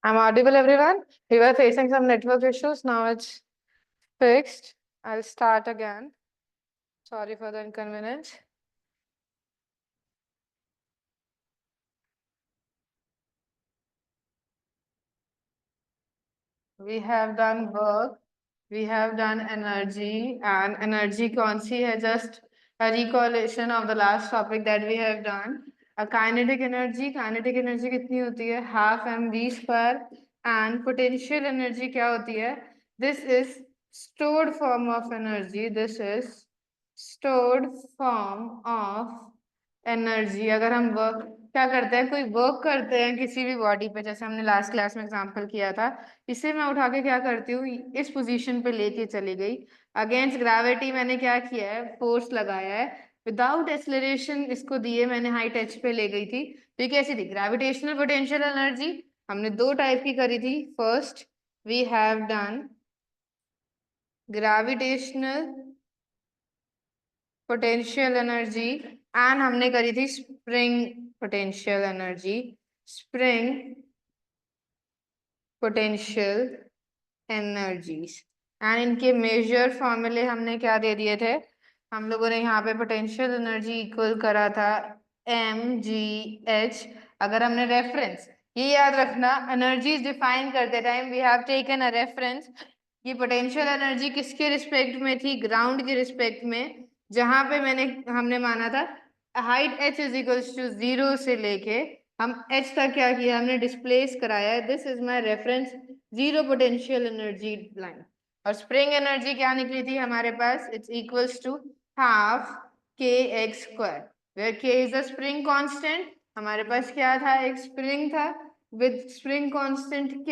I'm audible, everyone. We were facing some network issues. Now it's fixed. I'll start again. Sorry for the inconvenience. We have done work. We have done energy, and energy कौन सी है? Just a recollection of the last topic that we have done. A kinetic energy कितनी होती है? Half mv square. And potential energy क्या होती है? This is stored form of energy. This is stored form of energy. अगर हम work क्या करते हैं, कोई वर्क करते हैं किसी भी बॉडी पे, जैसे हमने लास्ट क्लास में एग्जांपल किया था, इसे मैं उठा के क्या करती हूँ, इस पोजीशन पे लेके चली गई. अगेंस्ट ग्रेविटी मैंने क्या किया है, फोर्स लगाया है. विदाउट एक्सेलरेशन इसको दिए मैंने हाइट एच पे ले गई थी. तो ये कैसी थी? Gravitational potential energy. हमने दो टाइप की करी थी. First we have done gravitational potential energy and हमने करी थी spring potential energy. Spring potential energies. And इनके मेजर फॉर्मूले हमने क्या दे दिए थे? हम लोगों ने यहाँ पे पोटेंशियल एनर्जी इक्वल करा था mgh. अगर हमने रेफरेंस, ये याद रखना, एनर्जीज डिफाइन करते time we have taken a reference. ये पोटेंशियल एनर्जी किसके रिस्पेक्ट में थी? ग्राउंड के रिस्पेक्ट में. जहां पे हमने माना था height h is equals to 0 से लेके हम h तक क्या किया, हमने डिस्प्लेस कराया. This is my reference zero potential energy line. और स्प्रिंग एनर्जी क्या निकली थी हमारे पास? It's equals to half kx square, where k is a spring constant. हमारे पास क्या था? एक स्प्रिंग था विद स्प्रिंग कांस्टेंट k.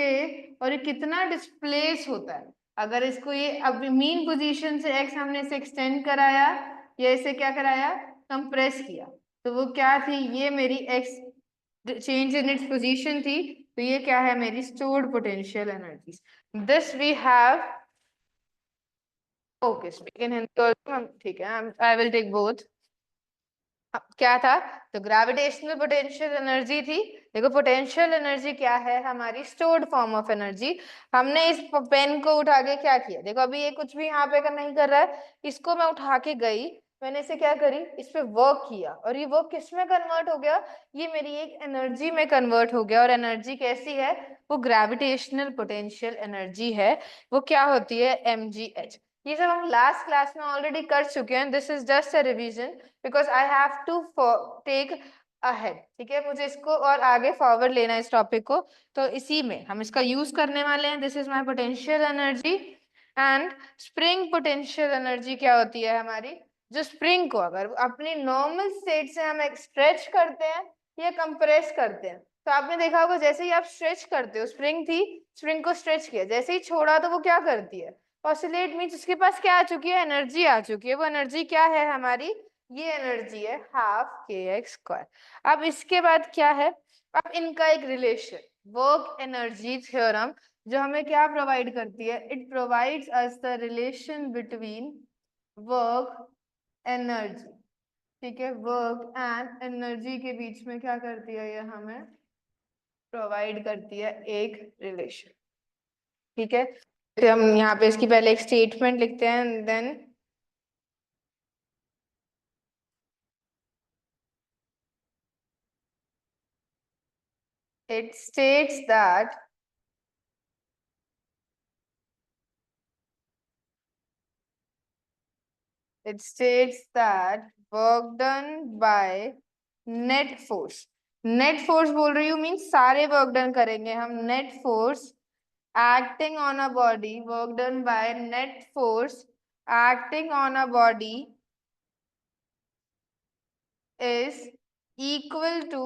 और ये कितना डिस्प्लेस होता है? अगर इसको ये अब मीन पोजीशन से x हमने इसे एक्सटेंड कराया या इसे क्या कराया, कंप्रेस किया, तो वो क्या थी? ये मेरी x change in its position थी. तो ये क्या है? मेरी stored potential energy. This we have. Okay, speak in Hindi. ठीक है, आई विल टेक बोथ. क्या था? तो ग्रेविटेशनल पोटेंशियल एनर्जी थी. देखो पोटेंशियल एनर्जी क्या है? हमारी स्टोर्ड फॉर्म ऑफ एनर्जी. हमने इस पेन को उठा के क्या किया? देखो अभी ये कुछ भी यहाँ पे नहीं कर रहा है. इसको मैं उठा के गई, मैंने इसे क्या करी, इस पे वर्क किया, और ये वर्क किस में कन्वर्ट हो गया? ये मेरी एक एनर्जी में कन्वर्ट हो गया. और एनर्जी कैसी है? वो ग्रेविटेशनल पोटेंशियल एनर्जी है. वो क्या होती है? mgh. ये सब हम लास्ट क्लास में ऑलरेडी कर चुके हैं. This is just a revision because I have to take ahead. ठीक है, मुझे इसको और आगे फॉरवर्ड लेना है इस टॉपिक को. तो इसी में हम इसका यूज करने वाले हैं. This is my potential energy. And spring potential energy क्या होती है हमारी? जो स्प्रिंग को अगर अपनी नॉर्मल स्टेट से हम स्ट्रेच करते हैं या कंप्रेस करते हैं, तो आपने देखा होगा जैसे ही आप स्ट्रेच करते हो, स्प्रिंग थी, स्प्रिंग को स्ट्रेच किया, जैसे ही छोड़ा तो वो क्या करती है? ऑसिलेट. मीन्स उसके पास क्या आ चुकी है? एनर्जी आ चुकी है. वो एनर्जी क्या है हमारी? ये एनर्जी है हाफ kx स्क्वायर. अब इसके बाद क्या है? अब इनका एक रिलेशन, वर्क एनर्जी थ्योरम, जो हमें क्या प्रोवाइड करती है? It provides us the relation between work energy. ठीक है, वर्क एंड एनर्जी के बीच में क्या करती है? ये हमें प्रोवाइड करती है एक रिलेशन. ठीक है, तो हम यहाँ पे इसकी पहले एक स्टेटमेंट लिखते हैं, then it states that work done by net force. Net force बोल रही हूँ मीन्स सारे वर्क डन करेंगे हम. Net force acting on a body, work done by net force acting on a body is equal to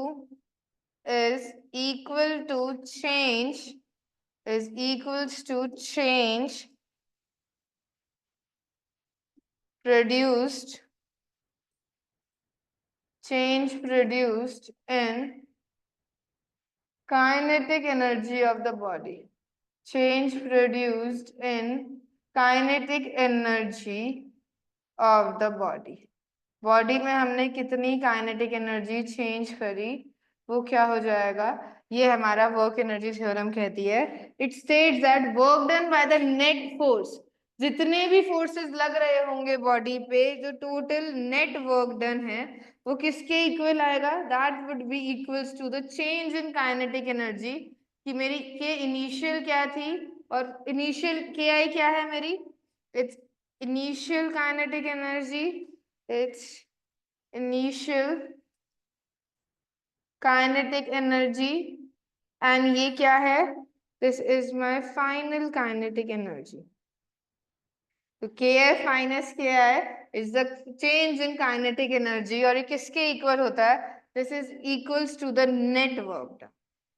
is equal to change is equals to change produced in kinetic energy of the body. Change produced in kinetic energy of the body. Body में हमने कितनी kinetic energy change करी? वो क्या हो जाएगा, ये हमारा वर्क एनर्जी थ्योरम कहती है। It states that work done by the net force, जितने भी फोर्सेस लग रहे होंगे बॉडी पे, जो टोटल नेट वर्क डन है वो किसके इक्वल आएगा, that would be equals to the change in kinetic energy. कि मेरी के इनिशियल क्या थी, और इनिशियल के आई क्या है मेरी, it's initial kinetic energy, it's initial kinetic energy, and ये क्या है, this is my final kinetic energy. तो के एफ माइनस के I is the change in kinetic energy, और ये किसके इक्वल होता है, this is equals to the net work done.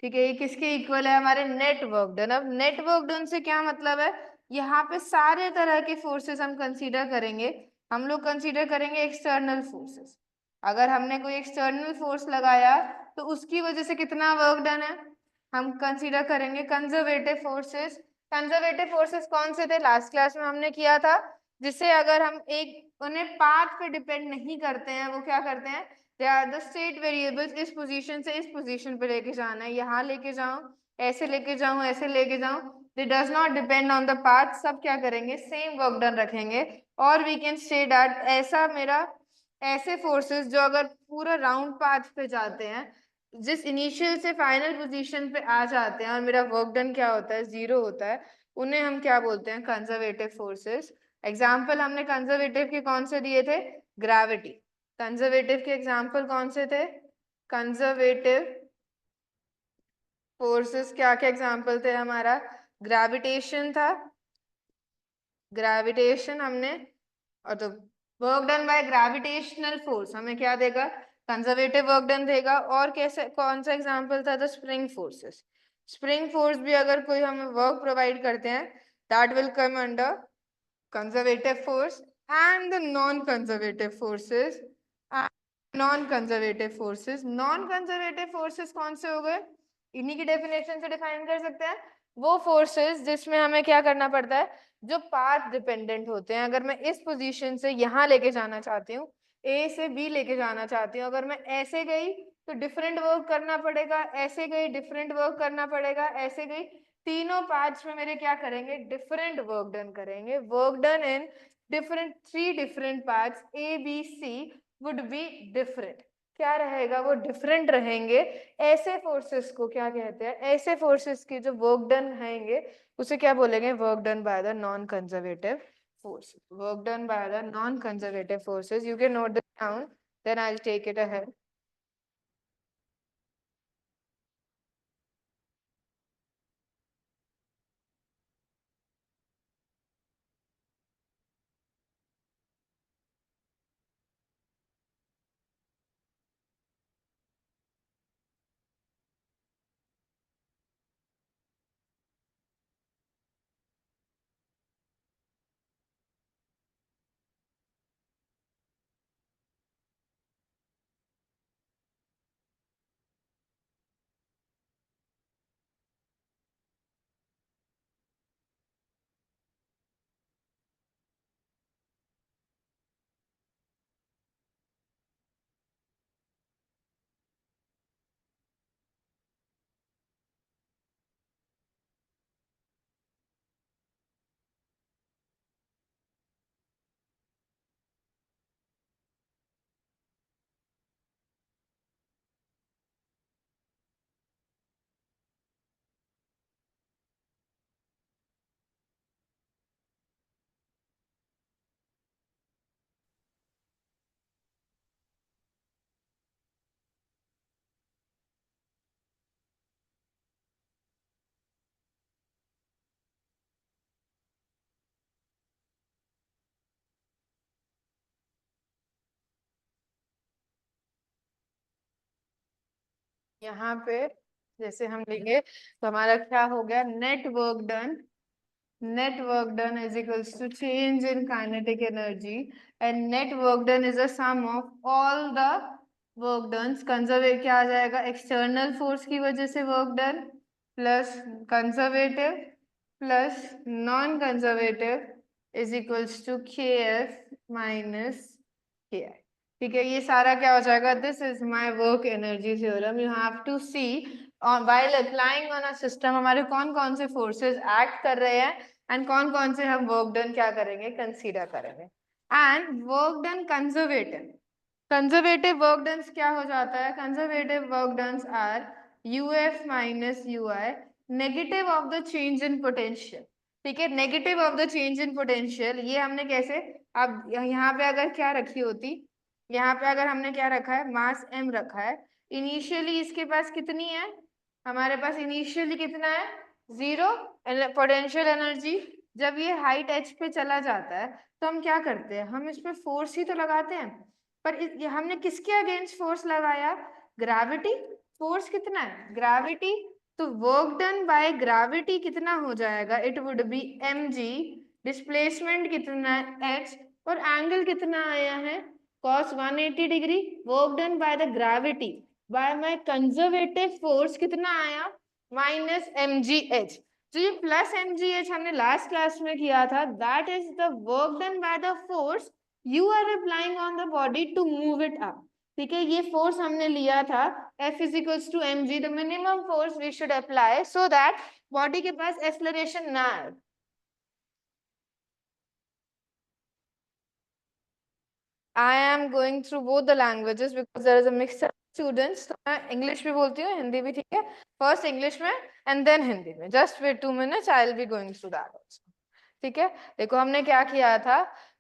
ठीक है, ये किसके इक्वल है, हमारे नेट वर्क डन। अब नेट वर्क डन से क्या मतलब है, यहाँ पे सारे तरह के फोर्सेस हम कंसीडर करेंगे। हम लोग कंसीडर करेंगे एक्सटर्नल फोर्सेस। अगर हमने कोई एक्सटर्नल फोर्स लगाया तो उसकी वजह से कितना वर्क डन है, हम कंसीडर करेंगे कंजर्वेटिव फोर्सेस। कंजर्वेटिव फोर्सेस कौन से थे, लास्ट क्लास में हमने किया था, जिससे अगर हम एक उन्हें पाथ पे डिपेंड नहीं करते हैं, वो क्या करते हैं, they are the state variables, इस पोजीशन से इस पोजीशन पे लेके जाना है, यहाँ लेके जाऊं, ऐसे लेके जाऊं, ऐसे लेके जाऊं, दे does not depend on the path, सब क्या करेंगे, सेम वर्क डन रखेंगे। और वी कैन स्टेट दैट ऐसा मेरा, ऐसे फोर्सेस जो अगर पूरा राउंड पाथ पे जाते हैं, जिस इनिशियल से फाइनल पोजीशन पे आ जाते हैं और मेरा वर्क डन क्या होता है, जीरो होता है, उन्हें हम क्या बोलते हैं, कंजर्वेटिव फोर्सेस। एग्जाम्पल हमने कंजर्वेटिव के कौन से दिए थे, ग्रेविटी। कंजर्वेटिव के एग्जाम्पल कौन से थे, कंजर्वेटिव फोर्सेस क्या क्या एग्जाम्पल थे हमारा, ग्रेविटेशन था, ग्रेविटेशन हमने, और तो work done by gravitational force हमें क्या देगा, कंजर्वेटिव वर्क डन देगा। और कैसे, कौन सा एग्जांपल था, the spring forces. Spring force भी अगर कोई हमें वर्क प्रोवाइड करते हैं, that will come under conservative force. And the non conservative forces, non conservative forces, non conservative forces कौन से हो गए, इन्हीं की डेफिनेशन से डिफाइन कर सकते हैं, वो फोर्सेस जिसमें हमें क्या करना पड़ता है, जो पाथ डिपेंडेंट होते हैं। अगर मैं इस पोजीशन से यहाँ लेके जाना चाहती हूँ, ए से बी लेके जाना चाहती हूँ, अगर मैं ऐसे गई तो डिफरेंट वर्क करना पड़ेगा, ऐसे गई डिफरेंट वर्क करना पड़ेगा, ऐसे गई, तीनों पाथ्स में मेरे क्या करेंगे, डिफरेंट वर्क डन करेंगे। Work done in different, three different paths A B C would be different, क्या रहेगा, वो डिफरेंट रहेंगे। ऐसे फोर्सेस को क्या कहते हैं, ऐसे फोर्सेस के जो वर्क डन रहेंगे उसे क्या बोलेंगे, work done by the non conservative forces, work done by the non-conservative forces. You can note this down, then I'll take it ahead. यहाँ पे जैसे हम लेंगे तो हमारा क्या हो गया, net work done, net work done is equals to change in kinetic energy, and net work done is a sum of all the work done। Conservative क्या आ जाएगा, एक्सटर्नल फोर्स की वजह से work done plus conservative plus non conservative is equals to के F minus के I. ठीक है, ये सारा क्या हो जाएगा, this is my work energy theorem. You have to see while applying on a system हमारे कौन कौन से फोर्सेस एक्ट कर रहे हैं एंड कौन कौन से हम वर्क डन क्या करेंगे, कंसीडर करेंगे। And work done conservative, conservative work done क्या हो जाता है, conservative work done are U F minus U I negative of the change in potential. ठीक है, negative of the change in potential, ये हमने कैसे, अब यहाँ पे अगर क्या रखी होती, यहाँ पे अगर हमने क्या रखा है, मास m रखा है, इनिशियली इसके पास कितनी है, हमारे पास इनिशियली कितना है, 0 पोटेंशियल एनर्जी। जब ये हाइट h पे चला जाता है तो हम क्या करते हैं, हम इस पे फोर्स ही तो लगाते हैं, पर ये हमने किसके अगेंस्ट फोर्स लगाया, ग्रेविटी। फोर्स कितना है, ग्रेविटी। तो वर्क डन बाय ग्रेविटी कितना हो जाएगा, it would B mg, displacement कितना है h, और एंगल कितना आया है, cos 180 degree. Work done by the gravity by my conservative force कितना आया, माइनस mgh। तो ये प्लस mgh हमने लास्ट क्लास में किया था, that is the work done by the force you are applying on the body to move it up. ठीक है, ये फोर्स हमने लिया था F is equals to mg, the minimum force we should apply so that body के पास acceleration ना आए। I am going through both the languages because there is a mix of students. तो मैं इंग्लिश भी बोलती हूँ, हिंदी भी, ठीक है, फर्स्ट इंग्लिश में एंड देन हिंदी में, just wait 2 minutes, I will be going through that also. ठीक है, देखो हमने क्या किया था,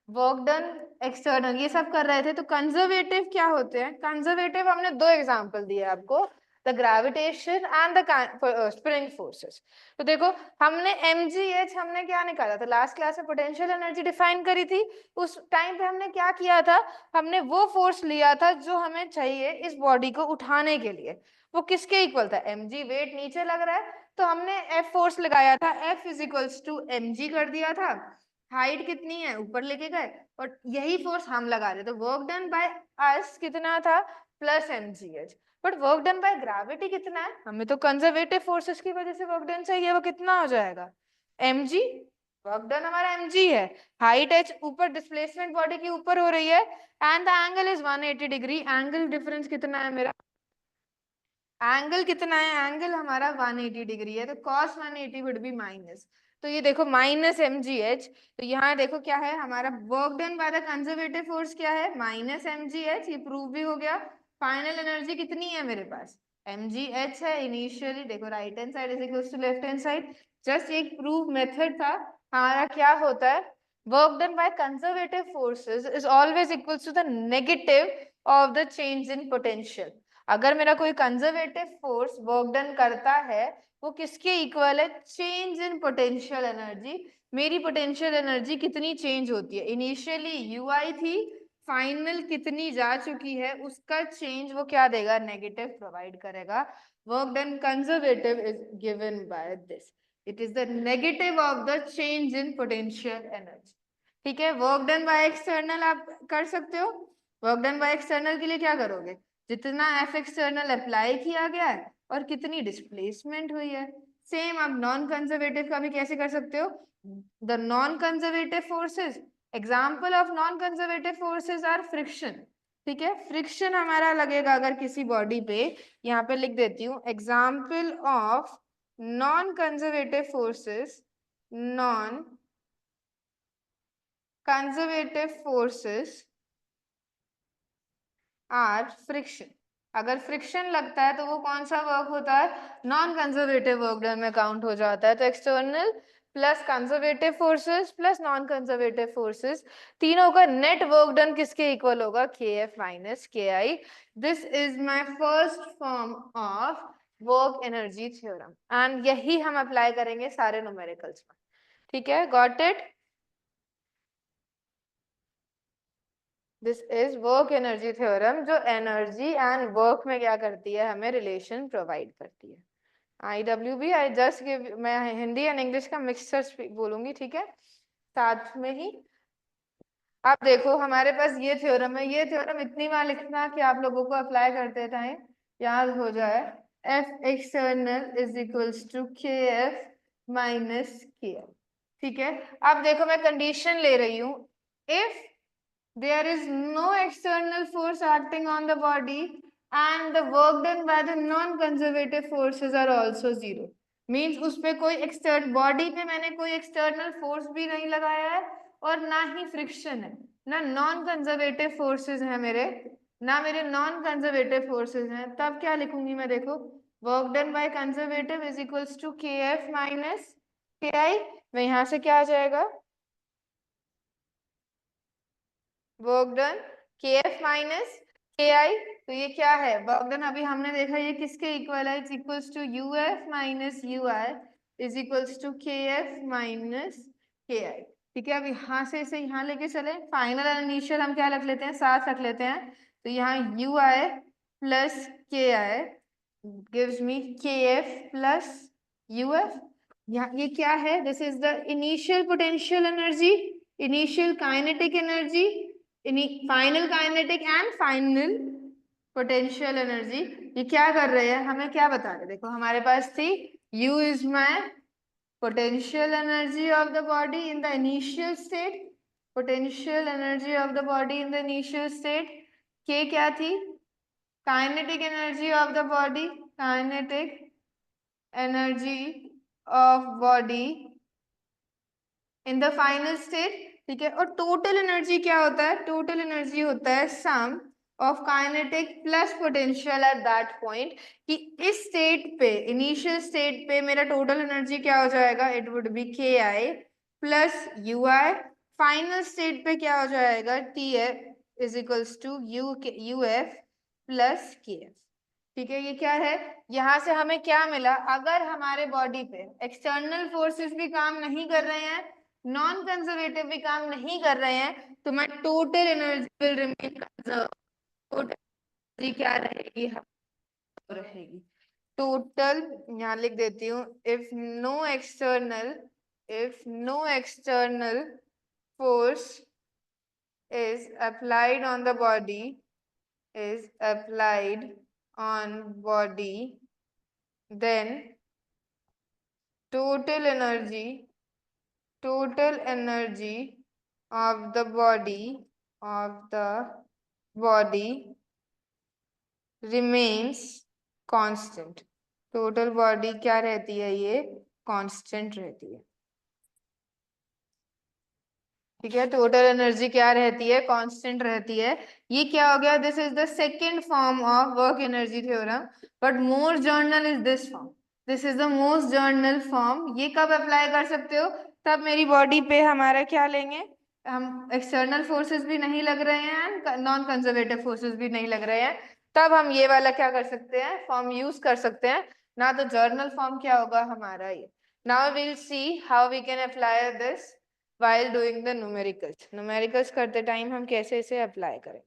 वर्क डन एक्सटर्नल ये सब कर रहे थे, तो कंजर्वेटिव क्या होते हैं, कंजर्वेटिव हमने दो एग्जांपल दिए आपको, the gravitation and the spring forces. तो देखो हमने mgh हमने क्या निकाला था, लास्ट क्लास में पोटेंशियल एनर्जी डिफाइन करी थी, उस टाइम पे हमने क्या किया था, हमने वो फोर्स लिया था जो हमें चाहिए इस बॉडी को उठाने के लिए। वो किसके इक्वल था, mg, वेट नीचे लग रहा है तो हमने F फोर्स लगाया था, F is equals to mg कर दिया था, हाइट कितनी है ऊपर लेके गए, और यही फोर्स हम लगा रहे थे, वर्क डन बाय अस कितना था, plus mgh। But work done by gravity कितना है, हमें तो कंजर्वेटिव फोर्सेस की वजह से वर्क डन चाहिए, वो कितना हो जाएगा, mg। वर्क डन हमारा mg है, हाइट h ऊपर, डिस्प्लेसमेंट बॉडी की ऊपर हो रही है, and the angle is 180 degree. Angle difference कितना है मेरा, एंगल कितना है, एंगल हमारा 180 डिग्री है, तो cos 180 वुड बी माइनस, तो ये देखो माइनस mgh। तो यहाँ देखो क्या है, हमारा work done by the conservative force क्या है, माइनस mgh, ये प्रूव भी हो गया। फाइनल एनर्जी कितनी है मेरे पास, mgh है इनिशियली, देखो right hand side is equal to left hand side, just एक प्रूव मेथड था हमारा। क्या होता है, work done by conservative forces is always equal to the negative of the change in potential. अगर मेरा कोई कंजर्वेटिव फोर्स वर्क डन करता है, वो किसके इक्वल है, चेंज इन पोटेंशियल एनर्जी। मेरी पोटेंशियल एनर्जी कितनी चेंज होती है, इनिशियली यू आई थी, फाइनल कितनी जा चुकी है, उसका चेंज वो क्या देगा, नेगेटिव प्रोवाइड करेगा। Work done conservative is given by this, it is the negative of the change in potential energy. ठीक है, वर्क डन बाय एक्सटर्नल आप कर सकते हो, वर्क डन बाय एक्सटर्नल के लिए क्या करोगे, जितना एफ एक्सटर्नल अप्लाई किया गया है और कितनी डिस्प्लेसमेंट हुई है। सेम आप नॉन कंजर्वेटिव का भी कैसे कर सकते हो, the non conservative forces, example of non conservative forces are friction. ठीक है, फ्रिक्शन हमारा लगेगा अगर किसी बॉडी पे, यहाँ पे लिख देती हूँ, example of non conservative forces, non conservative forces are friction. अगर फ्रिक्शन लगता है तो वो कौन सा वर्क होता है, नॉन कंजर्वेटिव वर्क डन में काउंट हो जाता है। तो external plus conservative forces plus non conservative forces, तीनों का नेट वर्क डन किसके इक्वल होगा, के एफ माइनस के I. This is my first form of work energy theorem, and यही हम अप्लाई करेंगे सारे न्यूमेरिकल्स में। ठीक है, got it. This is work energy theorem, जो एनर्जी एंड वर्क में क्या करती है, हमें रिलेशन प्रोवाइड करती है। IWB, आई जस्ट गिव, मैं हिंदी एंड इंग्लिश का मिक्सचर बोलूंगी, ठीक है, साथ में ही। आप देखो हमारे पास ये थ्योरम है, ये थ्योरम इतनी बार लिखना कि आप लोगों को अप्लाई करते टाइम याद हो जाए। F external is equals to के एफ माइनस के एल। ठीक है, अब देखो मैं कंडीशन ले रही हूँ, if there is no external force acting on the body and the work done by the non-conservative forces are also zero. Means उस पे कोई एक्सटर्न बॉडी पे मैंने कोई एक्सटर्नल फोर्स भी नहीं लगाया है और ना ही फ्रिक्शन है, ना नॉन कंजर्वेटिव फोर्सेस हैं मेरे, ना मेरे नॉन कंजर्वेटिव फोर्सेस हैं। तब क्या लिखूंगी मैं, देखो, work done by conservative is equals to के एफ माइनस के आई। मैं यहाँ से क्या आ जाएगा, work done K F minus के आई। तो ये क्या है, वर्क डन अभी हमने देखा ये किसके इक्वल है, it's equals to U F minus U I is equals to के एफ माइनस के आई। ठीक है, अब यहाँ से इसे यहाँ लेके चले, फाइनल और इनिशियल हम क्या रख लेते हैं, साथ रख लेते हैं। तो यहाँ यू आई प्लस के आई गिव्स मी के एफ प्लस यू एफ। यहाँ ये क्या है, this is the initial potential energy, initial kinetic energy, final kinetic and final potential energy. ये क्या कर रहे हैं, हमें क्या बता रहे हैं, देखो हमारे पास थी U is my potential energy of the body in the initial state, potential energy of the body in the initial state। K क्या थी, kinetic energy of the body, kinetic energy of body in the final state. ठीक है, और total energy क्या होता है, total energy होता है sum of kinetic plus potential at that point. कि इस स्टेट पे, इनिशियल स्टेट पे मेरा टोटल एनर्जी क्या हो जाएगा, it would be K I plus U I. Final state पे क्या हो जाएगा, T F is equals to U F plus K F. ठीक है, ये क्या है, यहाँ से हमें क्या मिला, अगर हमारे बॉडी पे एक्सटर्नल फोर्सेस भी काम नहीं कर रहे हैं, नॉन कंजर्वेटिव भी काम नहीं कर रहे हैं, तो मैं total energy will remain conserve. Total energy क्या रहेगी, रहेगी टोटल, यहाँ लिख देती हूँ, if no external force is applied on the body, is applied on body, then total energy of the body remains constant। Total body क्या रहती है, ये कांस्टेंट रहती है। ठीक है, टोटल एनर्जी क्या रहती है, कांस्टेंट रहती है। ये क्या हो गया, this is the second form of work energy theorem, but more journal is this form, this is the most journal form. ये कब अप्लाई कर सकते हो, तब मेरी बॉडी पे हमारा क्या लेंगे, हम एक्सटर्नल फोर्सेस भी नहीं लग रहे हैं, नॉन कंजर्वेटिव फोर्सेस भी नहीं लग रहे हैं, तब हम ये वाला क्या कर सकते हैं, फॉर्म यूज कर सकते हैं ना। तो जर्नल फॉर्म क्या होगा हमारा ये। Now will see how we can apply this while doing the numericals करते टाइम हम कैसे इसे अप्लाई करें।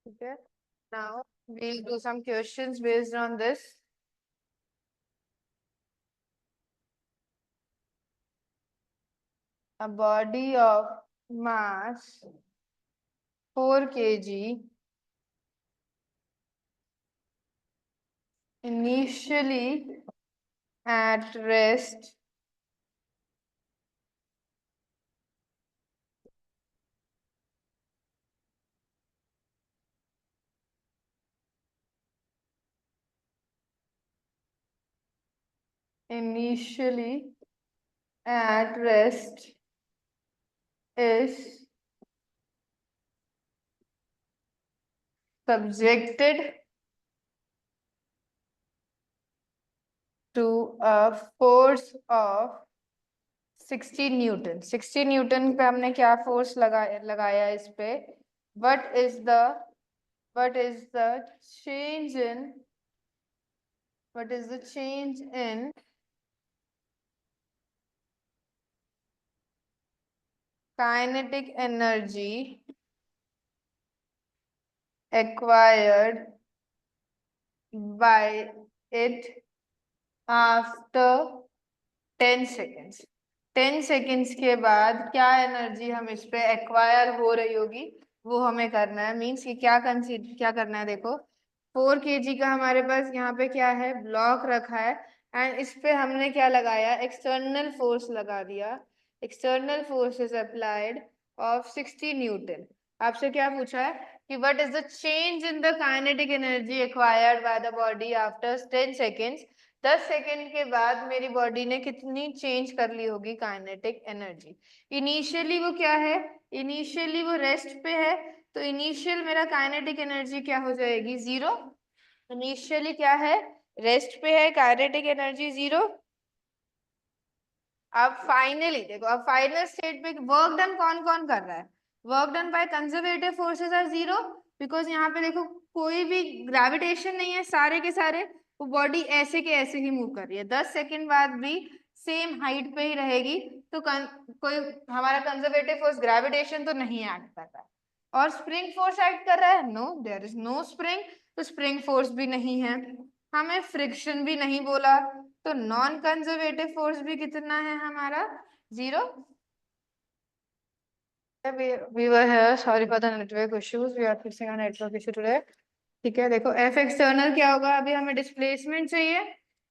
ठीक है, now we'll do some questions based on this। A body of mass 4 kg initially at rest initially at rest is subjected to a force of 60 Newton. 60 Newton पे हमने क्या फोर्स लगाया इस पे? what is the what is the change in what is the change in kinetic energy acquired by it after 10 seconds? 10 seconds के बाद क्या energy हम इस पे एक्वायर हो रही होगी वो हमें करना है। मींस कि क्या करना है, देखो 4 kg का हमारे पास यहाँ पे क्या है, ब्लॉक रखा है, एंड इस पे हमने क्या लगाया, एक्सटर्नल फोर्स लगा दिया। External force is applied of 60 Newton. आपसे क्या पूछा है कि what is the change in the kinetic energy acquired by the body after 10 seconds? 10 second के बाद मेरी बॉडी ने कितनी चेंज कर ली होगी काइनेटिक एनर्जी? इनिशियली वो क्या है, इनिशियली वो रेस्ट पे है, तो इनिशियल मेरा काइनेटिक एनर्जी क्या हो जाएगी, 0। इनिशियली क्या है, रेस्ट पे है, काइनेटिक एनर्जी 0। अब फाइनली देखो, अब फाइनल स्टेट पे वर्क डन कौन कौन कर रहा है? Work done by conservative forces are 0, because यहाँ पे देखो कोई भी ग्रेविटेशन नहीं है, सारे के सारे वो बॉडी ऐसे के ऐसे ही मूव कर रही है। 10 सेकेंड बाद भी सेम हाइट पे ही रहेगी, तो कोई हमारा कंजर्वेटिव फोर्स ग्रेविटेशन तो नहीं एक्ट कर रहा है। और स्प्रिंग फोर्स एक्ट कर रहा है? No, there is no spring, तो स्प्रिंग फोर्स भी नहीं है। हमें फ्रिक्शन भी नहीं बोला, तो नॉन कंजर्वेटिव फोर्स भी कितना है हमारा, 0। we were here, sorry for the network issues, we are facing a network issue today। ठीक है, देखो एफ एक्सटर्नल क्या होगा, अभी हमें डिस्प्लेसमेंट चाहिए।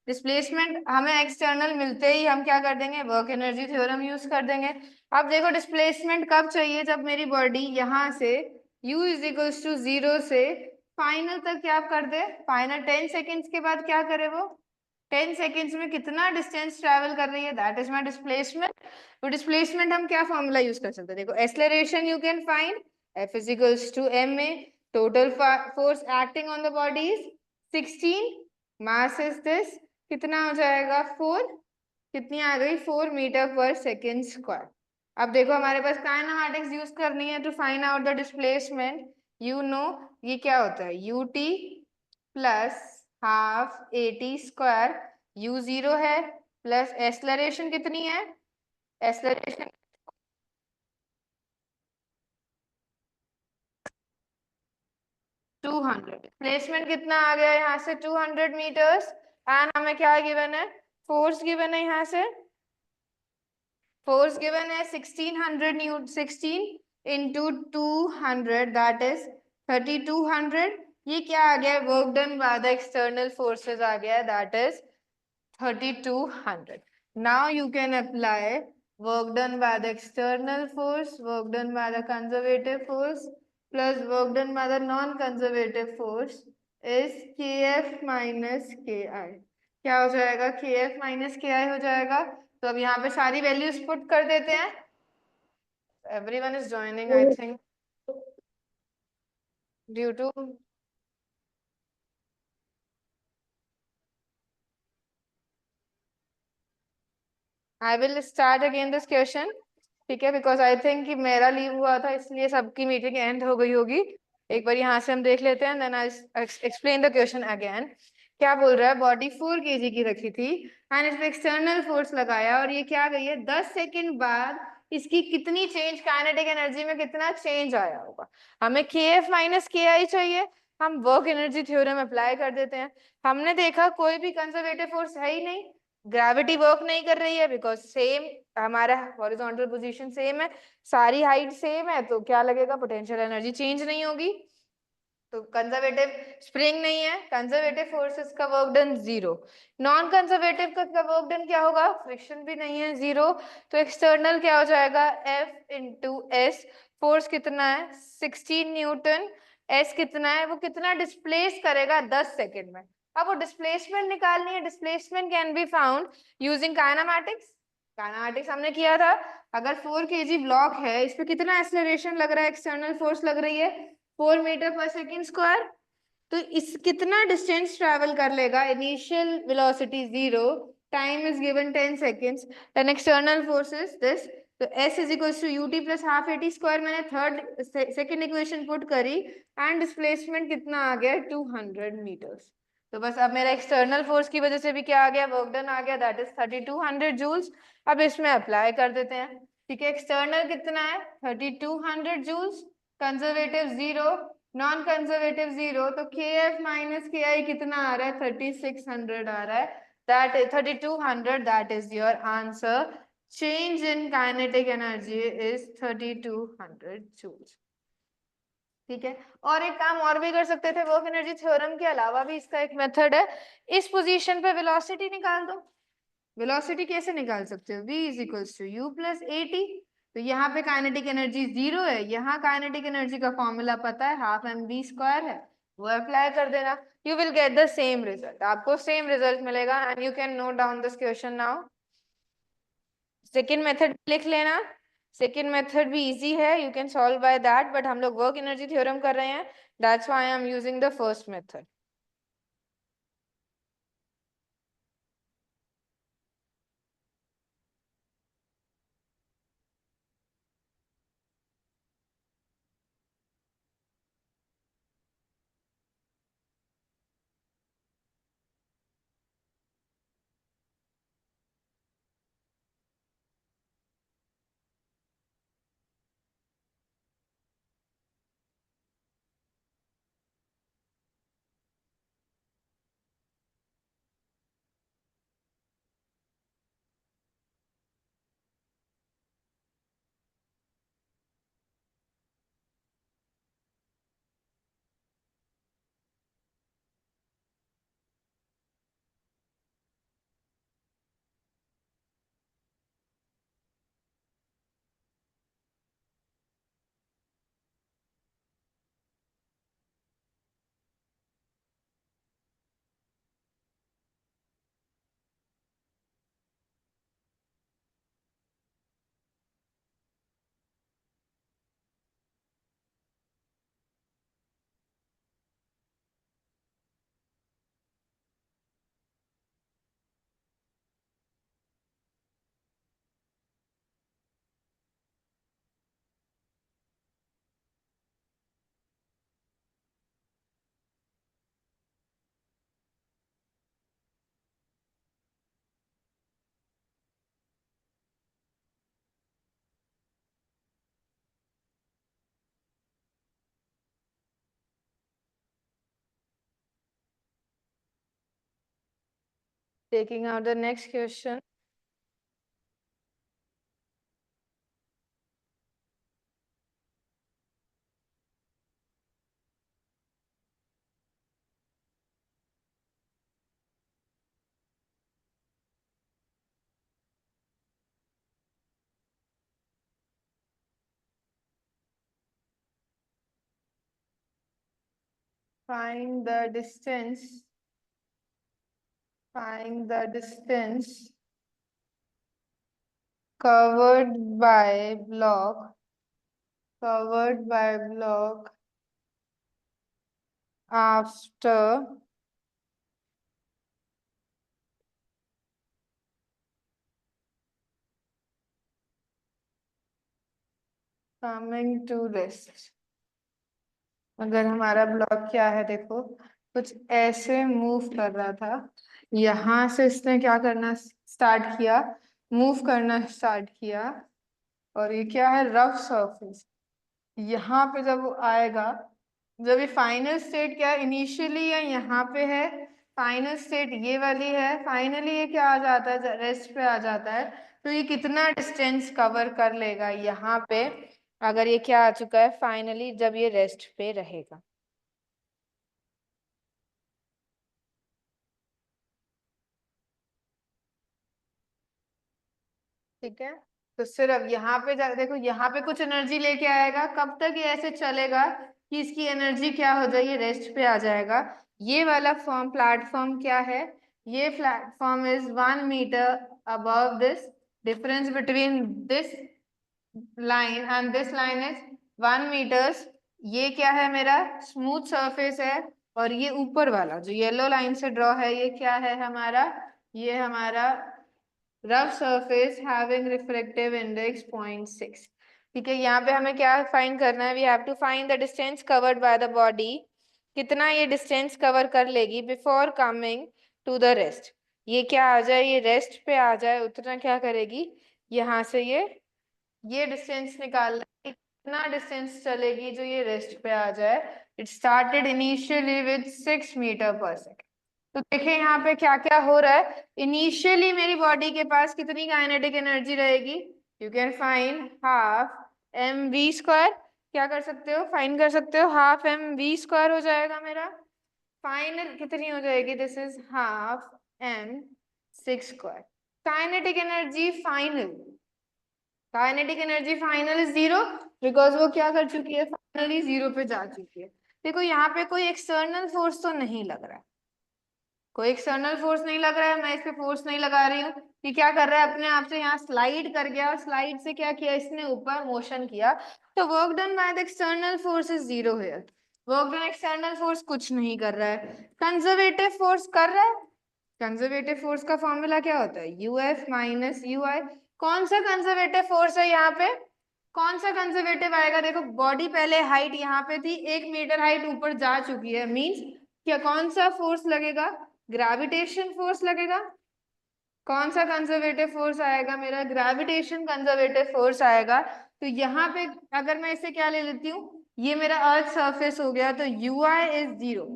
डिस्प्लेसमेंट हमें एक्सटर्नल मिलते ही हम क्या कर देंगे, वर्क एनर्जी थ्योरम यूज कर देंगे। अब देखो डिस्प्लेसमेंट कब चाहिए, जब मेरी बॉडी यहाँ से u इज इक्वल्स टू 0 से फाइनल तक क्या कर दे, फाइनल 10 सेकेंड्स के बाद क्या करे वो, 10 सेकेंड्स में कितना डिस्टेंस ट्रेवल कर रही है, दैट इज माई डिस्प्लेसमेंट। तो डिस्प्लेसमेंट हम क्या फॉर्मूला यूज कर सकते हैं, देखो acceleration you can find F is equals to M A, total force acting on the body is 16, mass is this, कितना हो जाएगा 4, कितनी आ गई 4 मीटर पर सेकेंड स्क्वायर। अब देखो हमारे पास काइनेमैटिक्स यूज करनी है to find out the displacement. You know ये क्या होता है, U T plus half A T square, U 0 है, प्लस एक्सेलरेशन कितनी है, एक्सेलरेशन 200, प्लेसमेंट कितना आ गया यहाँ से 200 मीटर्स, एंड हमें क्या गिवन है, फोर्स गिवन है यहाँ से, फोर्स गिवन है 1600 न्यूटन, 16 इंटू 200 दैट इज 3200। ये क्या आ गया, work done by the external forces आ गया, that is 3200। now you can apply work done by the external force, work done by the conservative force plus work done by the non-conservative force is kf minus ki। क्या हो जाएगा, kf minus ki हो जाएगा। तो अब यहाँ पे सारी वैल्यूज पुट कर देते हैं। everyone is joining I think due to I will start again this question, ठीक है, बिकॉज आई थिंक कि मेरा लीव हुआ था इसलिए सबकी मीटिंग एंड हो गई होगी। एक बार यहाँ से हम देख लेते हैं, then I explain the question again. क्या बोल रहा है, बॉडी 4 kg की रखी थी एंड इस पे एक्सटर्नल फोर्स लगाया और ये क्या गई है, 10 सेकेंड बाद इसकी कितनी चेंज, काइनेटिक एनर्जी में कितना चेंज आया होगा। हमें के एफ माइनस के आई चाहिए, हम वर्क एनर्जी थ्योरम अप्लाई कर देते हैं। हमने देखा कोई भी कंजर्वेटिव फोर्स है ही नहीं, ग्रेविटी वर्क नहीं कर रही है, बिकॉज सेम हमारा हॉरिजॉन्टल पोजीशन सेम है, सारी हाइट सेम है, तो क्या लगेगा, पोटेंशियल एनर्जी चेंज नहीं होगी। तो कंजर्वेटिव स्प्रिंग नहीं है, कंजर्वेटिव फोर्सेस का वर्क डन 0। नॉन कंजर्वेटिव का वर्क डन क्या होगा, फ्रिक्शन भी नहीं है 0, तो एक्सटर्नल क्या हो जाएगा, F इंटू एस। फोर्स कितना है 16 न्यूटन, एस कितना है, वो कितना डिस्प्लेस करेगा 10 सेकेंड में। अब वो डिस्प्लेसमेंट निकालनी है, displacement can be found using kinematics. Kinematics हमने किया था, अगर 4 kg ब्लॉक है, इस पे कितना एक्सेलरेशन लग रहा है, एक्सटर्नल फोर्स लग रही है 4 मीटर पर सेकेंड स्क्वायर। तो इस कितना डिस्टेंस ट्रेवल कर लेगा, initial velocity 0, time is given 10 seconds, and external force is this. तो S is equal to u t plus half a t square, मैंने थर्ड सेकेंड इक्वेशन पुट करी, एंड डिस्प्लेसमेंट कितना आ गया 200 मीटर्स। तो बस अब मेरा एक्सटर्नल फोर्स की वजह से भी क्या आ गया, वर्क डन आ गया, दैट इज 3200 जूल्स। अब इसमें अप्लाई कर देते हैं, ठीक है। एक्सटर्नल कितना है 3200 जूल्स, कंजर्वेटिव 0, नॉन कंजर्वेटिव 0, तो के एफ माइनस के आई कितना आ रहा है 3600 आ रहा है, that is 3200, that is your answer. Change in kinetic energy is 3200 joules, ठीक है। और एक काम और भी कर सकते थे, वर्क एनर्जी थ्योरम के अलावा भी इसका एक मेथड है, इस पोजीशन पे वेलोसिटी निकाल दो। वेलोसिटी कैसे निकाल सकते हो, v is equals to u plus a t. तो यहाँ पे काइनेटिक एनर्जी 0 है, यहाँ काइनेटिक एनर्जी का फॉर्मूला पता है, हाफ एम बी स्क्वायर है, वो अप्लाई कर देना, you will get the same result, आपको सेम रिजल्ट मिलेगा। And you can note down this question now. Second method लिख लेना, सेकेंड मेथड भी इजी है, you can solve by that, but हम लोग वर्क एनर्जी थ्योरम कर रहे हैं, that's why I am using the first method. Taking out the next question. Find the distance. Find the distance covered by block. Covered by block after coming to rest. अगर हमारा block क्या है, देखो कुछ ऐसे मूव कर रहा था, यहाँ से इसने क्या करना स्टार्ट किया, मूव करना स्टार्ट किया, और ये क्या है रफ सरफेस। यहाँ पे जब वो आएगा, जब ये फाइनल स्टेट क्या इनिशियली है यहाँ पे है, फाइनल स्टेट ये वाली है, फाइनली ये क्या आ जाता है रेस्ट पे आ जाता है। तो ये कितना डिस्टेंस कवर कर लेगा यहाँ पे, अगर ये क्या आ चुका है फाइनली, जब ये रेस्ट पे रहेगा। ठीक है, तो सिर्फ यहाँ पे देखो, यहाँ पे कुछ एनर्जी लेके आएगा, कब तक ये ऐसे चलेगा कि इसकी एनर्जी क्या हो जाएगी, रेस्ट पे आ जाएगा। ये वाला फॉर्म प्लेटफॉर्म क्या है, ये platform is 1 metre above this, difference between this line and this line is 1 metres. ये क्या है, मेरा स्मूथ सरफेस है, और ये ऊपर वाला जो येलो लाइन से ड्रॉ है, ये क्या है हमारा, ये हमारा rough surface having refractive index 0.6। ठीक है, यहाँ पे हमें क्या फाइंड करना है, we have to find the distance covered by the body, कितना ये डिस्टेंस कवर कर लेगी before coming to the rest. ये क्या आ जाए, ये रेस्ट पे आ जाए, उतना क्या करेगी, यहाँ से ये डिस्टेंस निकालना है, कितना डिस्टेंस चलेगी जो ये रेस्ट पे आ जाए। It started initially with 6 metre per second. तो देखिए यहाँ पे क्या क्या हो रहा है, इनिशियली मेरी बॉडी के पास कितनी काइनेटिक एनर्जी रहेगी, you can find half mv²। क्या कर सकते हो, फाइंड कर सकते हो, हाफ mv² हो जाएगा मेरा। फाइनल कितनी हो जाएगी, this is half m6²। Kinetic energy final, kinetic energy final is 0, because वो क्या कर चुकी है, फाइनली 0 पे जा चुकी है। देखो यहाँ पे कोई एक्सटर्नल फोर्स तो नहीं लग रहा है, कोई एक्सटर्नल फोर्स नहीं लग रहा है, मैं इस पे फोर्स नहीं लगा रही हूँ, कि क्या कर रहा है, अपने आप से यहाँ स्लाइड कर गया, और स्लाइड से क्या किया, इसने ऊपर मोशन किया, तो work done by the external force is 0 here. Work done external force कुछ नहीं कर रहा है, कंजर्वेटिव फोर्स कर रहा है। कंजर्वेटिव फोर्स का फॉर्मूला क्या होता है, यूएफ माइनस यूआई। कौन सा कंजर्वेटिव फोर्स है यहाँ पे, कौन सा कंजर्वेटिव आएगा, देखो बॉडी पहले हाइट यहाँ पे थी, 1 मीटर हाइट ऊपर जा चुकी है, मींस क्या, कौन सा फोर्स लगेगा, ग्रेविटेशन फोर्स लगेगा। कौन सा कंजर्वेटिव फोर्स आएगा, मेरा ग्रेविटेशन कंजर्वेटिव फोर्स आएगा। तो यहाँ पे अगर मैं इसे क्या ले लेती हूँ, ये मेरा अर्थ सरफेस हो गया, तो यू आई इज 0।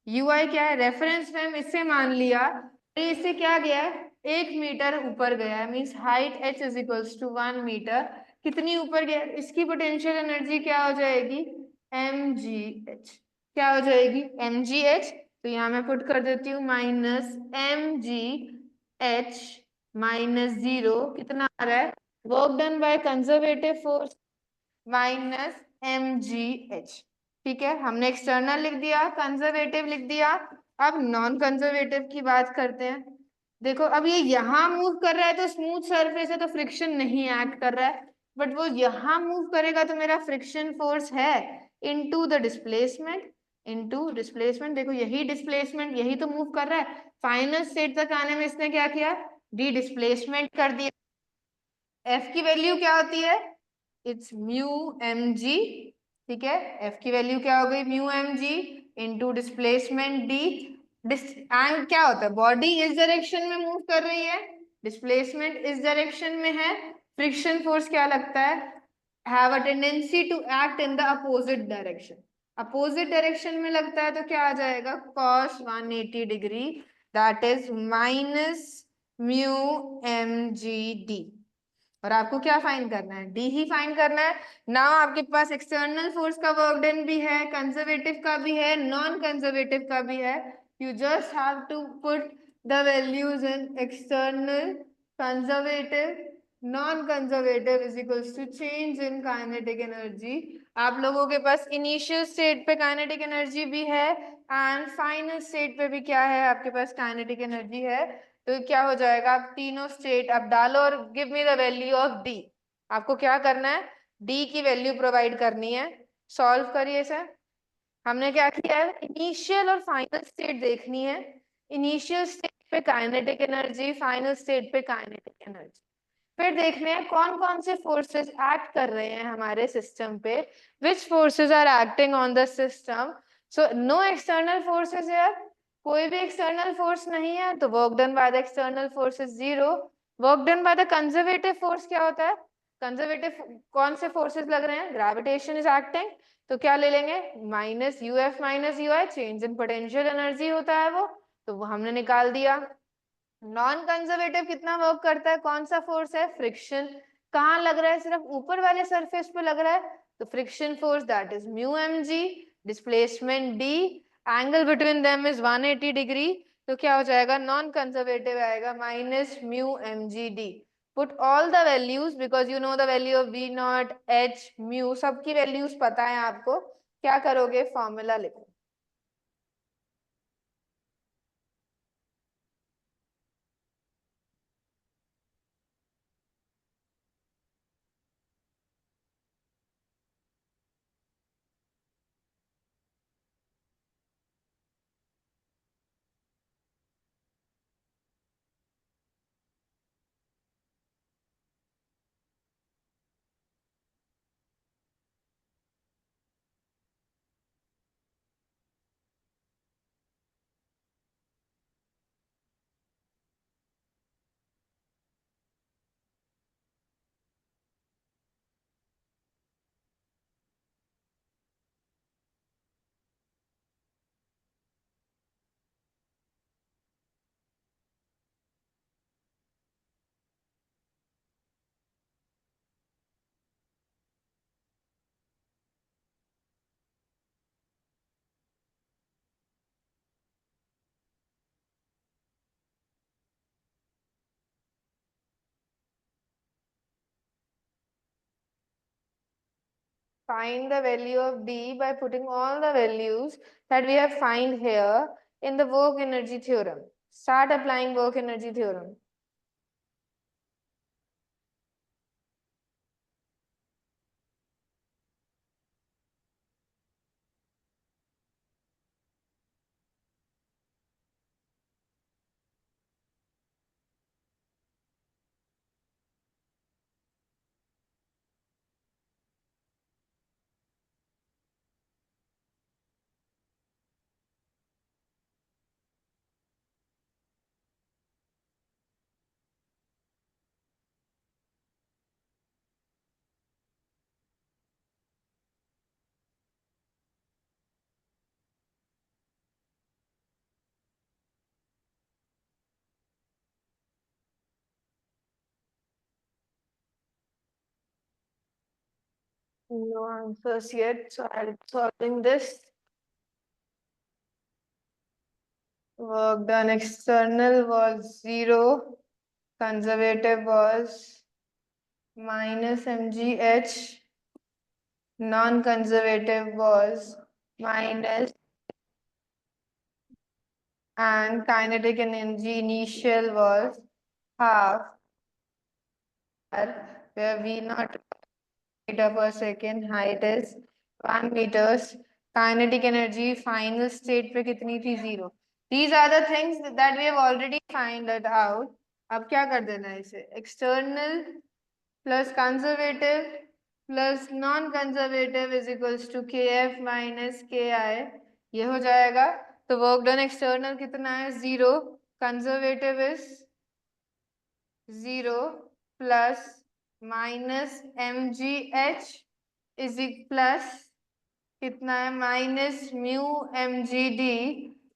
यू आई क्या है, रेफरेंस फ्रेम, इससे मान लिया, तो इससे क्या गया है, 1 मीटर ऊपर गया है, means height h is equals to 1 metre. कितनी ऊपर गया, इसकी पोटेंशियल एनर्जी क्या हो जाएगी, mgh। क्या हो जाएगी, mgh। तो यहाँ मैं पुट कर देती हूँ माइनस mgh माइनस 0, कितना आ रहा है, work done by conservative force minus mgh। ठीक है, हमने एक्सटर्नल लिख दिया, कंजर्वेटिव लिख दिया। अब नॉन कंजर्वेटिव की बात करते हैं। देखो अब ये यहाँ मूव कर रहा है तो स्मूथ सरफेस है, तो फ्रिक्शन नहीं एक्ट कर रहा है, बट वो यहाँ मूव करेगा तो मेरा फ्रिक्शन फोर्स है into the displacement, into displacement. देखो यही डिस्प्लेसमेंट, यही तो मूव कर रहा है, फाइनल स्टेट तक आने में इसने क्या किया, डी डिस्प्लेसमेंट कर दिया। एफ की वैल्यू क्या होती है, इट्स म्यू एम जी। ठीक है, एफ की वैल्यू क्या हो गई, mu m g into displacement d. And क्या होता है, बॉडी इस डायरेक्शन में मूव कर रही है, डिस्प्लेसमेंट इस डायरेक्शन में है, फ्रिक्शन फोर्स क्या लगता है, have a tendency to act in the opposite direction. Opposite direction में लगता है तो क्या आ जाएगा, cos 180 degree, that is minus mu m g d. और आपको क्या फाइंड करना है, डी ही फाइंड करना है। नाउ आपके पास एक्सटर्नल फोर्स का वर्क डन भी है, कंजर्वेटिव का भी है, नॉन कंजर्वेटिव का भी है। You just have to put the values in external, conservative, non conservative is equals to change in kinetic energy. आप लोगों के पास इनिशियल स्टेट पे काइनेटिक एनर्जी भी है, एंड फाइनल स्टेट पे भी क्या है, आपके पास काइनेटिक एनर्जी है। तो क्या हो जाएगा, आप तीनों स्टेट अब डालो और give me the value of D. आपको क्या करना है, डी की वैल्यू प्रोवाइड करनी है। सॉल्व करिए सर। हमने क्या किया है, इनिशियल और फाइनल स्टेट देखनी है। इनिशियल स्टेट पे काइनेटिक एनर्जी, फाइनल स्टेट पे काइनेटिक एनर्जी। फिर देखने हैं कौन कौन से फोर्सेस एक्ट कर रहे हैं हमारे सिस्टम पे, which forces are acting on the system. So no external forces है, कोई भी एक्सटर्नल फोर्स नहीं है, तो work done by the external force is 0। Work done by the conservative force क्या होता है, कंजर्वेटिव कौन से फोर्सेस लग रहे हैं, ग्रेविटेशन इज एक्टिंग, तो क्या ले लेंगे, minus you F minus U I, change in potential energy होता है वो, तो वो हमने निकाल दिया। नॉन कंजर्वेटिव कितना वर्क करता है, कौन सा फोर्स है, फ्रिक्शन। कहाँ लग रहा है, सिर्फ ऊपर वाले सरफेस पे लग रहा है, तो friction force that is mu m g, displacement d, angle between them is 180 degree, तो क्या हो जाएगा, नॉन कंजर्वेटिव आएगा minus mu m g d. Put all the values because you know the value of V naught H mu, सबकी वैल्यूज पता है आपको। क्या करोगे, फॉर्मूला लिखो। Find the value of D by putting all the values that we have find here in the work energy theorem. Start applying work energy theorem. No answers yet, so I'll be solving this. Work done external was 0, conservative was minus mgh, non-conservative was minus, and kinetic energy initial was half, where V naught meter per second, height is 1 meters, kinetic energy final state पे कितनी थी, 0. These are the things that we have already find it out. अब क्या कर देना है इसे, external plus conservative plus non conservative is equals to kf minus ki, ये हो जाएगा. तो वर्क डन एक्सटर्नल कितना है, 0, conservative is 0 plus minus mgh is plus कितना है, minus mu mgd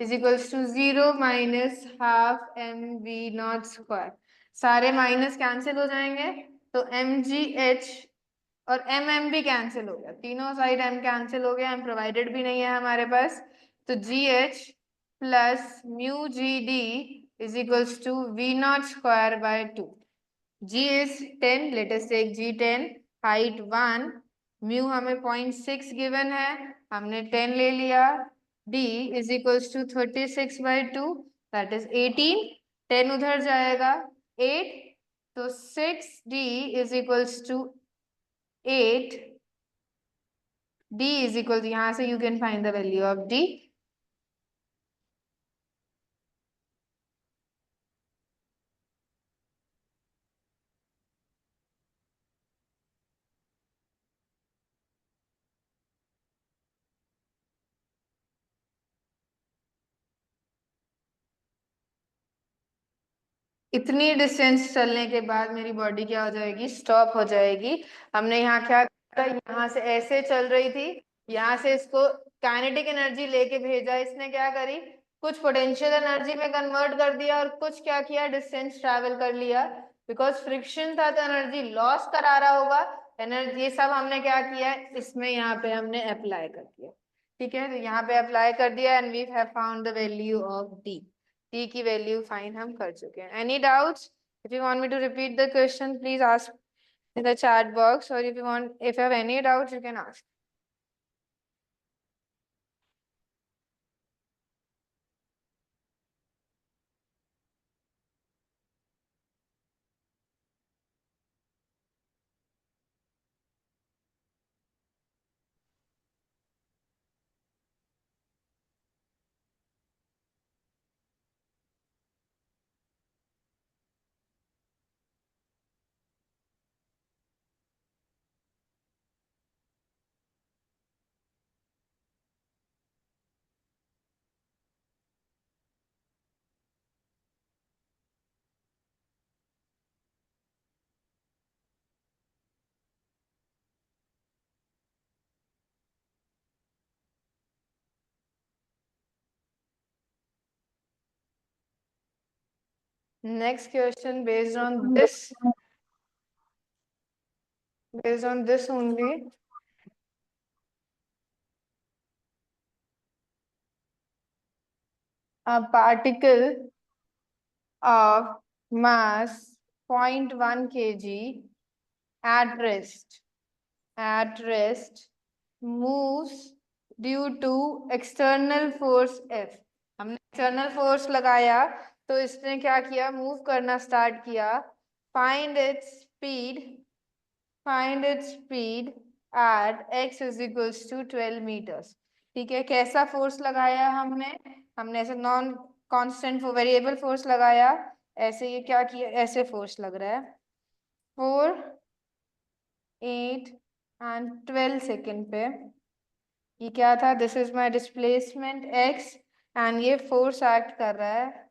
is equals to 0 minus half mv naught square. सारे माइनस कैंसिल हो जाएंगे तो mgh और भी कैंसिल हो गया, तीनों साइड m कैंसिल हो गया, m प्रोवाइडेड भी नहीं है हमारे पास. तो gh plus mu g d is equals to v naught square by 2. g is 10, let us take g10, height 1, mu हमें 0.6 गिवन है, हमने 10 ले लिया. d is equals to 36 by 2, that is 18, 10 उधर जाएगा 8, तो 6d is equals to 8, d is equal to, यहाँ से you can find the value of d. इतनी डिस्टेंस चलने के बाद मेरी बॉडी क्या हो जाएगी, स्टॉप हो जाएगी. हमने यहाँ क्या किया, यहाँ से ऐसे चल रही थी, यहाँ से इसको काइनेटिक एनर्जी लेके भेजा, इसने क्या करी, कुछ पोटेंशियल एनर्जी में कन्वर्ट कर दिया और कुछ क्या किया, डिस्टेंस ट्रैवल कर लिया. बिकॉज फ्रिक्शन था तो एनर्जी लॉस करा रहा होगा, एनर्जी, ये सब हमने क्या किया, इसमें यहाँ पे हमने अप्लाई कर दिया. ठीक है, तो यहाँ पे अप्लाई कर दिया and we have found the value of d. T की वैल्यू फाइंड हम कर चुके हैं. Any doubts, If you want me to repeat the question, please ask in the chat box, or if you have any doubts, you can ask. Next question based on this only. A particle of mass 0.1 kg at rest moves due to external force F. हमने external force लगाया तो इसने क्या किया, move करना start किया. Find its speed at x is equals to 12 meters. ठीक है, कैसा फोर्स लगाया हमने ऐसे नॉन कांस्टेंट वेरिएबल फोर्स लगाया. ऐसे ये क्या किया, ऐसे फोर्स लग रहा है 4, 8 एंड 12 सेकेंड पे. ये क्या था, this is my displacement x and ये फोर्स एक्ट कर रहा है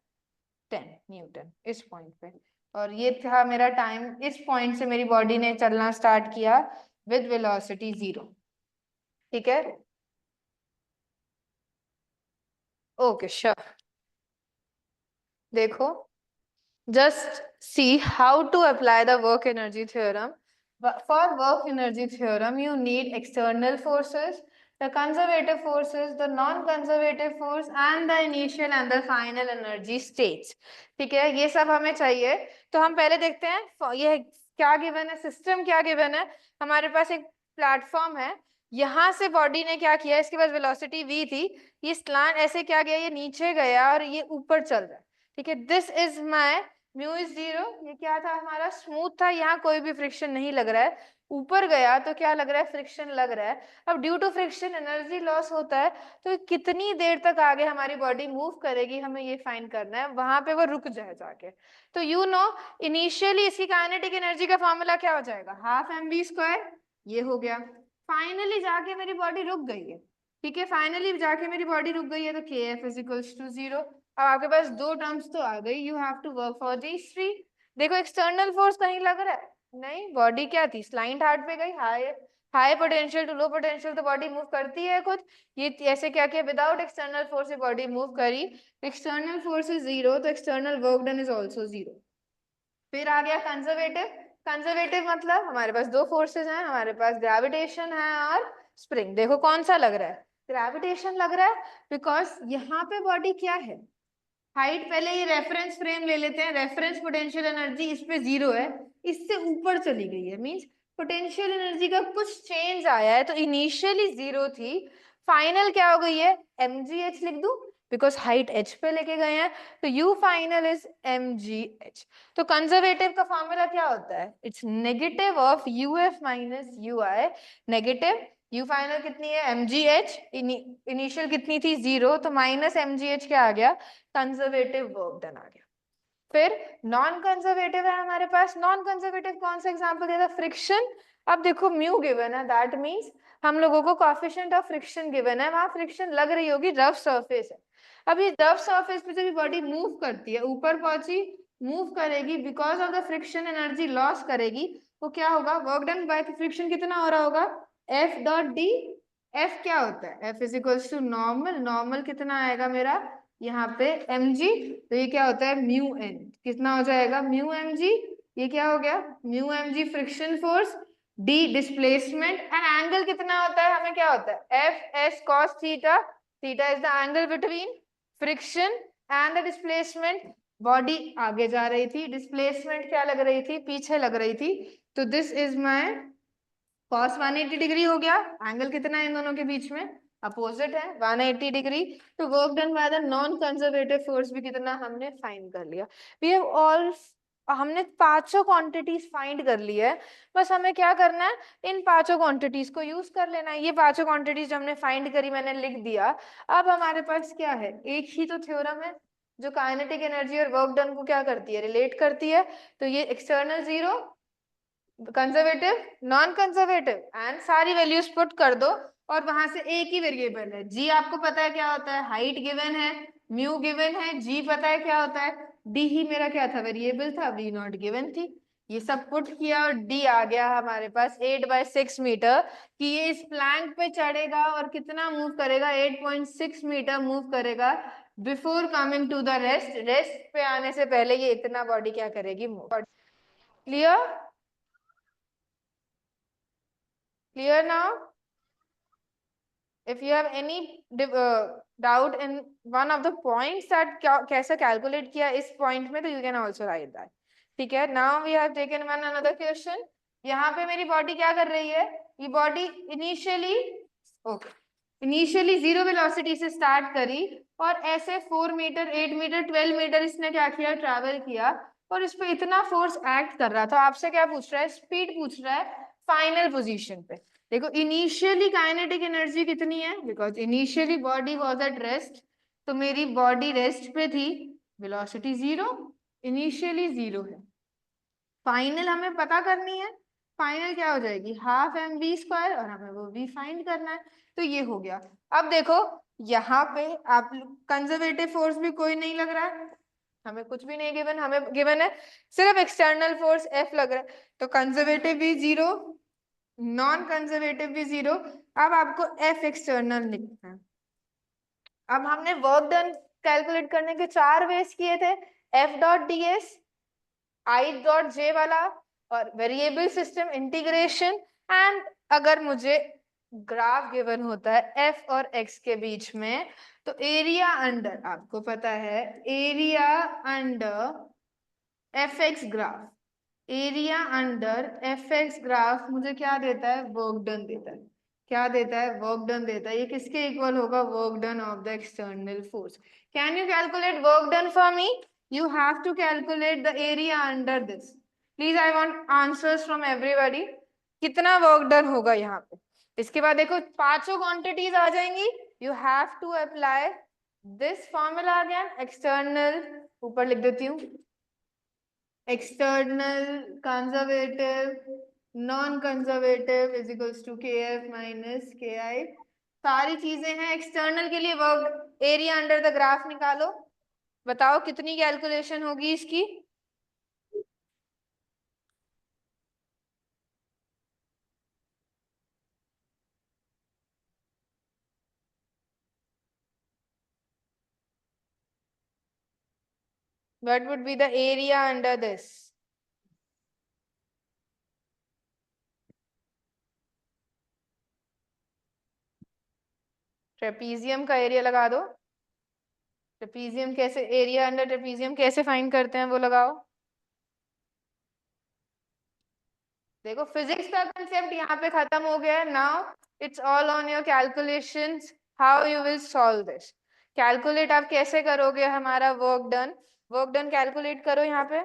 10 न्यूटन इस पॉइंट पे. और ये था मेरा टाइम. इस पॉइंट से मेरी बॉडी ने चलना स्टार्ट किया विद वेलोसिटी 0. ठीक है, ओके श्योर. देखो, just see how to apply the work energy theorem. For work energy theorem, you need external forces, the conservative forces, the non-conservative force, and the initial and the final energy states. ठीक है, ये सब हमें चाहिए. तो हम पहले देखते हैं ये क्या गिवन है, सिस्टम क्या गिवन है. हमारे पास एक प्लेटफॉर्म है, यहाँ से बॉडी ने क्या किया, इसके पास वेलोसिटी v थी, ये स्लान ऐसे क्या गया, ये नीचे गया और ये ऊपर चल रहा है. ठीक है, this is my mu is 0. ये क्या था, हमारा स्मूथ था, यहाँ कोई भी फ्रिक्शन नहीं लग रहा है. ऊपर गया तो क्या लग रहा है, फ्रिक्शन लग रहा है. अब due to friction energy loss होता है, तो कितनी देर तक आगे हमारी बॉडी मूव करेगी, हमें ये फाइंड करना है. वहां पे वो रुक जाए जाके. तो यू नो, इनिशियली इसकी काइनेटिक एनर्जी का फॉर्मूला क्या हो जाएगा, हाफ mv². ये हो गया. फाइनली जाके मेरी बॉडी रुक गई है. ठीक है, फाइनली जाके मेरी बॉडी रुक गई है, तो kf इज इक्वल्स टू 0. अब आपके पास दो टर्म्स तो आ गई. You have to work for these three. देखो, एक्सटर्नल फोर्स कहीं लग रहा है नहीं, बॉडी क्या थी, स्लाइड हार्ट पे गई. High potential to low potential तो बॉडी मूव करती है खुद. ये ऐसे क्या किया, विदाउट एक्सटर्नल फोर्स से बॉडी मूव करी. एक्सटर्नल फोर्स इज 0, तो external work done is also 0. फिर आ गया कंजर्वेटिव. कंजर्वेटिव मतलब हमारे पास दो फोर्सेस हैं, हमारे पास ग्रेविटेशन है और स्प्रिंग. देखो कौन सा लग रहा है, ग्रेविटेशन लग रहा है, बिकॉज यहाँ पे बॉडी क्या है, हाइट. पहले ये रेफरेंस फ्रेम ले लेते हैं. रेफरेंस पोटेंशियल एनर्जी इस पे 0 है, इससे ऊपर चली गई है, मींस पोटेंशियल एनर्जी का कुछ चेंज आया है. तो इनिशियली 0 थी, फाइनल क्या हो गई है, mgh लिख दूं, बिकॉज हाइट h पे लेके गए हैं. तो u फाइनल इज mgh. तो कंजर्वेटिव का फॉर्मूला क्या होता है, it's negative of uf minus ui. Negative u final कितनी है, mgh. इनिशियल कितनी थी, 0, तो माइनस mgh क्या आ गया, कंजर्वेटिव वर्क डन आ गया. फिर नॉन कंजर्वेटिव है हमारे पास. नॉन कंजर्वेटिव कौन सा एग्जांपल दिया था, फ्रिक्शन. अब देखो म्यू गिवन है, दैट मींस हम लोगों को कोएफिशिएंट ऑफ फ्रिक्शन गिवन है, वहां फ्रिक्शन लग रही होगी, रफ सरफेस है. अब ये रफ सरफेस पे जब बॉडी मूव करती है, ऊपर पहुंची, मूव करेगी, because of the friction energy loss करेगी, तो क्या होगा, वर्क डन बाय फ्रिक्शन कितना हो रहा होगा, एफ डॉट डी. एफ क्या होता है, f is equals to normal. Normal कितना आएगा मेरा यहाँ पे mg, तो ये क्या होता है, म्यू एन. कितना हो जाएगा, म्यू mg. ये क्या हो गया, mu mg friction force, d displacement, and angle कितना होता है, हमें क्या होता है, F S cos theta. Theta is the angle between friction and the displacement. Body आगे जा रही थी, डिस्प्लेसमेंट क्या लग रही थी, पीछे लग रही थी। तो this is my cos 180 degree हो गया। एंगल कितना है इन दोनों के बीच में, अपोजिट है, 180 डिग्री। तो work done by the non conservative force भी कितना हमने फाइंड कर लिया। वी हैव ऑल, हमने पांचों क्वांटिटीज फाइंड कर ली है। बस हमें क्या करना है, इन पांचों क्वांटिटीज को यूज कर लेना है। ये पांचों क्वांटिटीज हमने फाइंड करी, मैंने लिख दिया। अब हमारे पास क्या है, एक ही तो थ्योरम है जो काइनेटिक एनर्जी और वर्क डन को क्या करती है, रिलेट करती है। तो ये external zero, conservative, non conservative, and सारी वैल्यूज पुट कर दो। और वहां से एक ही वेरिएबल है जी, आपको पता है क्या होता है, हाइट गिवन है, म्यू गिवन है, जी पता है क्या होता है, डी ही मेरा क्या था, वेरिएबल था, वी नॉट गिवन थी। ये सब पुट किया और डी आ गया हमारे पास 8/6 मीटर, कि ये इस प्लैंक पे चढ़ेगा और कितना मूव करेगा, 8.6 मीटर मूव करेगा before coming to the rest. Rest पे आने से पहले ये इतना बॉडी क्या करेगी, move. Clear? Clear now? If you have any doubt in one of the points that कैसे calculate किया इस point में, तो you can also write that. ठीक है? Now we have taken one another question. यहाँ पे मेरी body क्या कर रही है? ये body initially, okay, initially zero velocity से स्टार्ट करी और ऐसे 4 मीटर, 8 मीटर, 12 मीटर इसने क्या किया, ट्रैवल किया। और इस पे इतना फोर्स एक्ट कर रहा था। आपसे क्या पूछ रहा है, स्पीड पूछ रहा है फाइनल पोजीशन पे। देखो इनिशियली काइनेटिक एनर्जी कितनी है, because initially body was at rest, तो मेरी बॉडी रेस्ट पे थी, वेलोसिटी जीरो, इनिशियली जीरो है। फाइनल हमें पता करनी है, फाइनल क्या हो जाएगी, हाफ एम वी स्क्वायर, और हमें वो वी फाइंड करना है। तो ये हो गया। अब देखो यहाँ पे आप कंजर्वेटिव फोर्स भी कोई नहीं लग रहा है, हमें कुछ भी नहीं गिवन, हमें गिवन है सिर्फ एक्सटर्नल फोर्स एफ लग रहा है। तो कंजर्वेटिव भी जीरो, नॉन कंजर्वेटिव भी जीरो। अब आपको एफ एक्सटर्नल लिखना है। अब हमने वर्क डन कैलकुलेट करने के चार वेज किए थे, F dot D S, I dot J वाला, और वेरिएबल सिस्टम इंटीग्रेशन। एंड अगर मुझे ग्राफ गिवन होता है एफ और एक्स के बीच में, तो एरिया अंडर, आपको पता है area under F x graph, area under F x graph मुझे क्या देता है, वर्क डन देता है। क्या देता है, वर्क डन देता है। ये किसके इक्वल होगा, work done of the external force. Can you calculate work done for me? You have to calculate the area under this. Please, I want answers from everybody. कितना वर्क डन होगा यहाँ पे। इसके बाद देखो पांचों क्वांटिटीज आ जाएंगी। You have to apply this formula again. External ऊपर लिख देती हूँ, external conservative non conservative is equals to के एफ माइनस के आई। सारी चीजें हैं एक्सटर्नल के लिए। Work area under the graph निकालो, बताओ कितनी कैलकुलेशन होगी इसकी। What would be the area under this? Trapezium का एरिया लगा दो। ट्रेपीजियम कैसे, एरिया अंडर ट्रेपीजियम कैसे फाइंड करते हैं वो लगाओ। देखो फिजिक्स का कंसेप्ट यहाँ पे खत्म हो गया है। Now it's all on your calculations, how you will solve this. Calculate आप कैसे करोगे हमारा work done. Work done calculate करो यहाँ पे।